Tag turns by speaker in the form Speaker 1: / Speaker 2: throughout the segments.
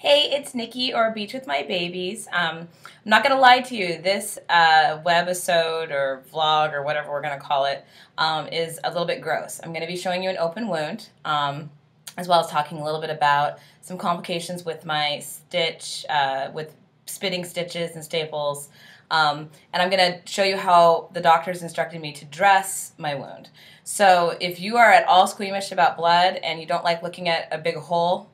Speaker 1: Hey, it's Nikki or Beach with My Babies. I'm not going to lie to you. This webisode or vlog or whatever we're going to call it is a little bit gross. I'm going to be showing you an open wound as well as talking a little bit about some complications with my stitch, with spitting stitches and staples. And I'm going to show you how the doctors instructed me to dress my wound. So if you are at all squeamish about blood and you don't like looking at a big hole,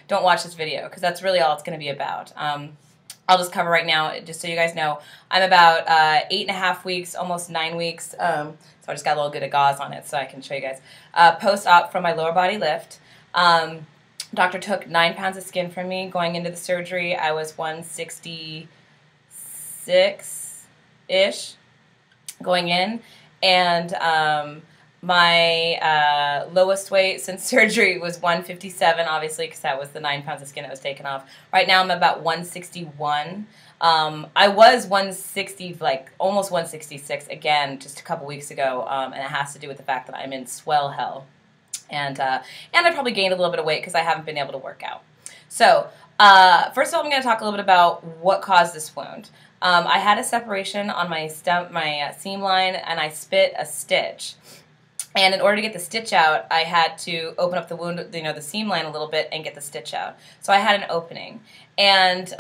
Speaker 1: don't watch this video because that's really all it's going to be about. I'll just cover right now, just so you guys know, I'm about 8.5 weeks, almost 9 weeks, so I just got a little bit of gauze on it so I can show you guys. Post-op from my lower body lift. Doctor took 9 pounds of skin from me. Going into the surgery, I was 166-ish going in, and my lowest weight since surgery was 157, obviously, because that was the 9 pounds of skin that was taken off. Right now I'm about 161. I was 160, like almost 166 again just a couple weeks ago, and it has to do with the fact that I'm in swell hell. And I probably gained a little bit of weight because I haven't been able to work out. So first of all, I'm going to talk a little bit about what caused this wound. I had a separation on my seam line, and I spit a stitch. And in order to get the stitch out, I had to open up the wound, the seam line a little bit and get the stitch out. So I had an opening. And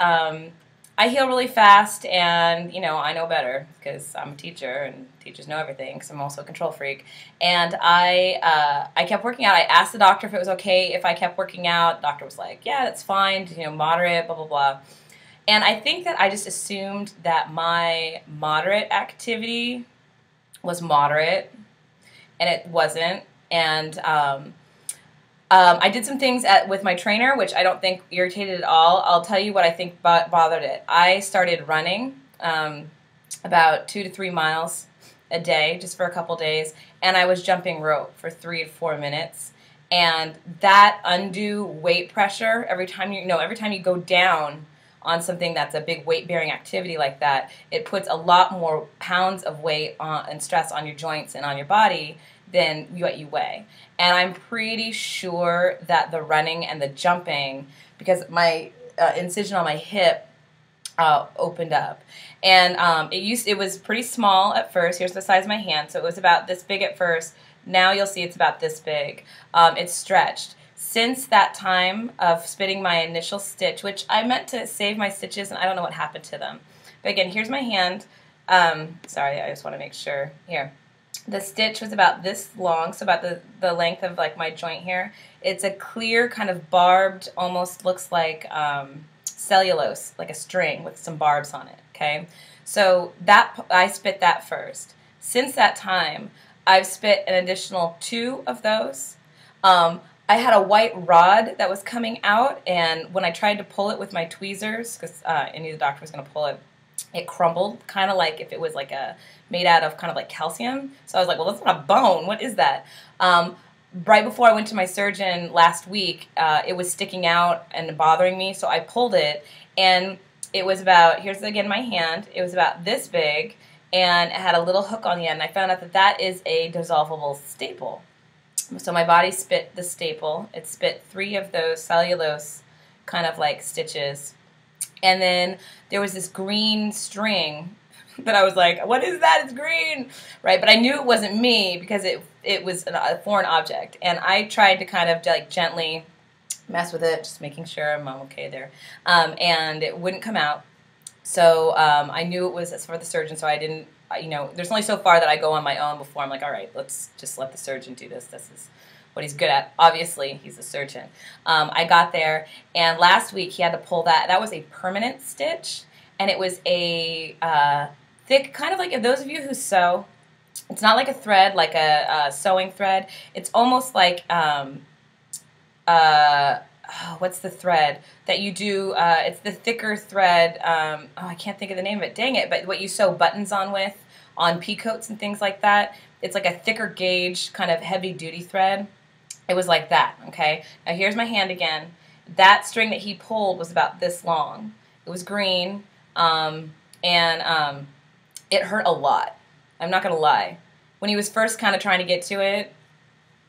Speaker 1: I heal really fast, and, I know better because I'm a teacher, and teachers know everything because I'm also a control freak. And I kept working out. I asked the doctor if it was okay if I kept working out. The doctor was like, yeah, that's fine, moderate, blah, blah, blah. And I think that I just assumed that my moderate activity was moderate, and it wasn't. And I did some things with my trainer, which I don't think irritated at all. I'll tell you what I think bothered it. I started running about 2 to 3 miles a day, just for a couple days, and I was jumping rope for 3 to 4 minutes. And that undue weight pressure, every time you go down on something that's a big weight-bearing activity like that, it puts a lot more pounds of weight and stress on your joints and on your body than what you weigh. And I'm pretty sure that the running and the jumping, because my incision on my hip opened up. And it was pretty small at first. Here's the size of my hand. So it was about this big at first. Now you'll see it's about this big. It's stretched. Since that time of spitting my initial stitch, which I meant to save my stitches, and I don't know what happened to them. But again, here's my hand. Sorry, I just want to make sure. Here. The stitch was about this long, so about the length of like my joint here. It's a clear kind of barbed, almost looks like cellulose, like a string with some barbs on it, okay? So I spit that first. Since that time, I've spit an additional 2 of those. I had a white rod that was coming out, and when I tried to pull it with my tweezers, because I knew the doctor was going to pull it, it crumbled, kind of like if it was like made out of kind of like calcium. So I was like, well, that's not a bone. What is that? Right before I went to my surgeon last week, it was sticking out and bothering me, so I pulled it, and it was about, here's again my hand, it was about this big, and it had a little hook on the end, and I found out that that is a dissolvable staple. So my body spit the staple. It spit 3 of those cellulose kind of like stitches. And then there was this green string that I was like, what is that? It's green, right? But I knew it wasn't me because it was a foreign object. And I tried to kind of like gently mess with it, just making sure I'm okay there. And it wouldn't come out. So I knew it was for the surgeon, so I didn't, there's only so far that I go on my own before I'm like, all right, let's just let the surgeon do this. This is what he's good at. Obviously, he's a surgeon. I got there, and last week he had to pull that. That was a permanent stitch, and it was a thick, kind of like, if those of you who sew, it's not like a thread, like a sewing thread. It's almost like, what's the thread that you do? It's the thicker thread. I can't think of the name of it. Dang it. But what you sew buttons on with, on peacoats and things like that. It's like a thicker gauge, kind of heavy-duty thread. It was like that, okay? Now here's my hand again. That string that he pulled was about this long. It was green, and it hurt a lot. I'm not going to lie. When he was first kind of trying to get to it,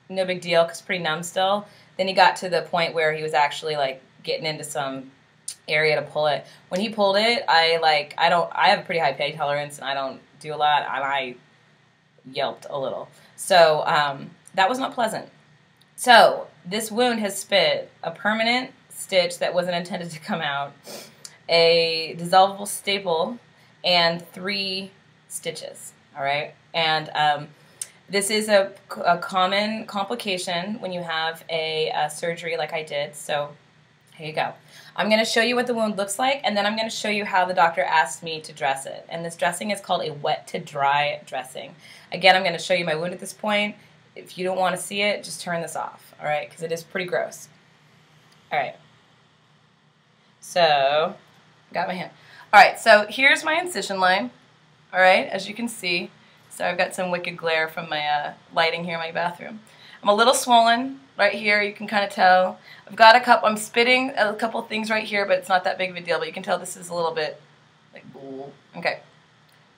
Speaker 1: no big deal because it's pretty numb still. Then he got to the point where he was actually like getting into some area to pull it. When he pulled it, I have a pretty high pain tolerance, and I don't do a lot, and I yelped a little. So that was not pleasant. So this wound has spit a permanent stitch that wasn't intended to come out, a dissolvable staple, and 3 stitches. All right, and this is a common complication when you have a surgery like I did. So here you go. I'm going to show you what the wound looks like, and then I'm going to show you how the doctor asked me to dress it. And this dressing is called a wet to dry dressing. Again, I'm going to show you my wound at this point. If you don't want to see it, just turn this off, all right, because it is pretty gross. All right. So, got my hand. All right, so here's my incision line, all right, as you can see. So I've got some wicked glare from my lighting here in my bathroom. I'm a little swollen right here, you can kind of tell. I've got I'm spitting a couple things right here, but it's not that big of a deal, but you can tell this is a little bit like, okay.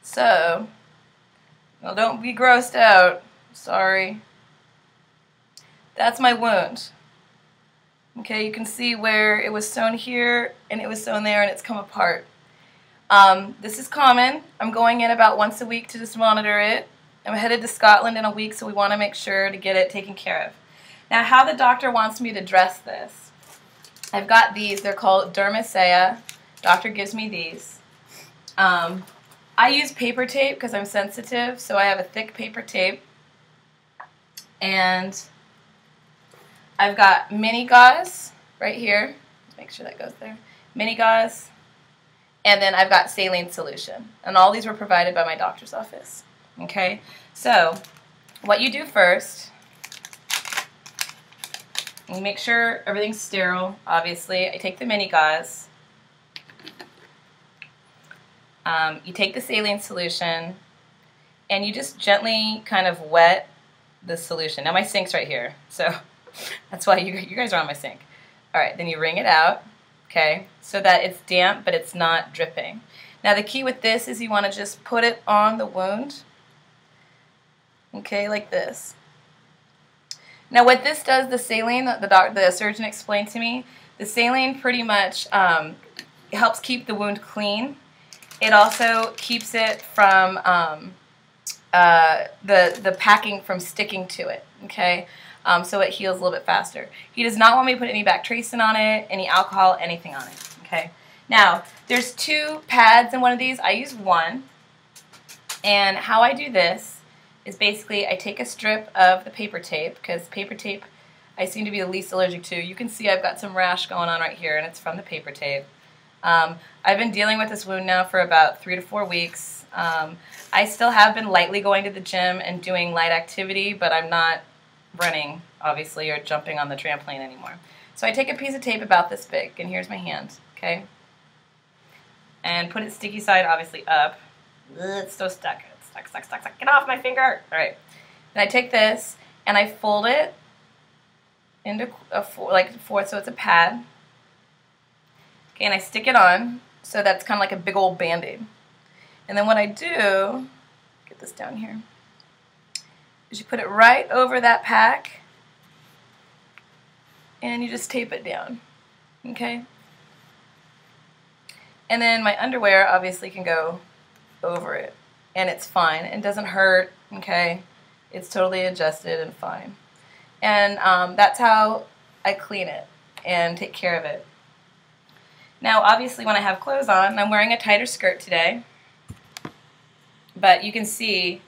Speaker 1: So, well, don't be grossed out, sorry. That's my wound. Okay, you can see where it was sewn here, and it was sewn there, and it's come apart. This is common. I'm going in about once a week to just monitor it. I'm headed to Scotland in a week, so we want to make sure to get it taken care of. Now, how the doctor wants me to dress this. I've got these. They're called Dermacea. Doctor gives me these. I use paper tape because I'm sensitive, so I have a thick paper tape. And I've got mini gauze right here. Make sure that goes there. Mini gauze. And then I've got saline solution. And all these were provided by my doctor's office. Okay? So, what you do first, you make sure everything's sterile, obviously. I take the mini gauze. You take the saline solution, and you just gently kind of wet the solution. Now my sink's right here, so that's why you guys are on my sink. All right, then you wring it out, okay, so that it's damp but it's not dripping. Now the key with this is you want to just put it on the wound, okay, like this. Now what this does, the saline, the surgeon explained to me, the saline pretty much helps keep the wound clean. It also keeps it from the packing from sticking to it, okay? So it heals a little bit faster. He does not want me to put any bactracin on it, any alcohol, anything on it, okay? Now, there's 2 pads in one of these. I use one, and how I do this is basically I take a strip of the paper tape, because paper tape I seem to be the least allergic to. You can see I've got some rash going on right here, and it's from the paper tape. I've been dealing with this wound now for about 3 to 4 weeks. I still have been lightly going to the gym and doing light activity, but I'm not running, obviously, or jumping on the trampoline anymore. So I take a piece of tape about this big, and here's my hand, okay? And put it sticky side, obviously, up. Ugh, it's so stuck. It's stuck, stuck, stuck, stuck. Get off my finger! All right. Then I take this, and I fold it into like 4, so it's a pad. Okay, and I stick it on, so that's kind of like a big old Band-Aid. And then what I do, get this down here, is you put it right over that pack, and you just tape it down, okay? And then my underwear obviously can go over it, and it's fine. It doesn't hurt, okay? It's totally adjusted and fine. And that's how I clean it and take care of it. Now, obviously, when I have clothes on, I'm wearing a tighter skirt today, but you can see,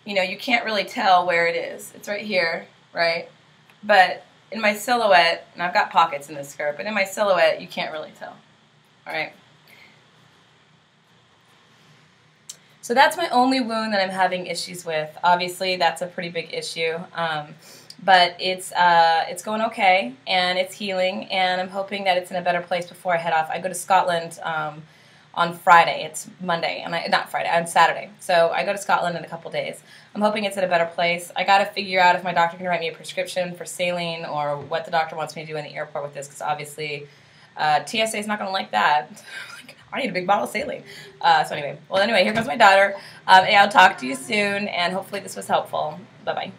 Speaker 1: you know, you can't really tell where it is. It's right here, right? But in my silhouette, and I've got pockets in this skirt, but in my silhouette, you can't really tell, all right? So that's my only wound that I'm having issues with. Obviously, that's a pretty big issue. But it's going okay, and it's healing, and I'm hoping that it's in a better place before I head off. I go to Scotland on Friday. It's Monday, and not Friday, on Saturday. So I go to Scotland in a couple days. I'm hoping it's in a better place. I got to figure out if my doctor can write me a prescription for saline or what the doctor wants me to do in the airport with this, because obviously TSA is not going to like that. I need a big bottle of saline. So anyway, here comes my daughter. And I'll talk to you soon, and hopefully this was helpful. Bye-bye.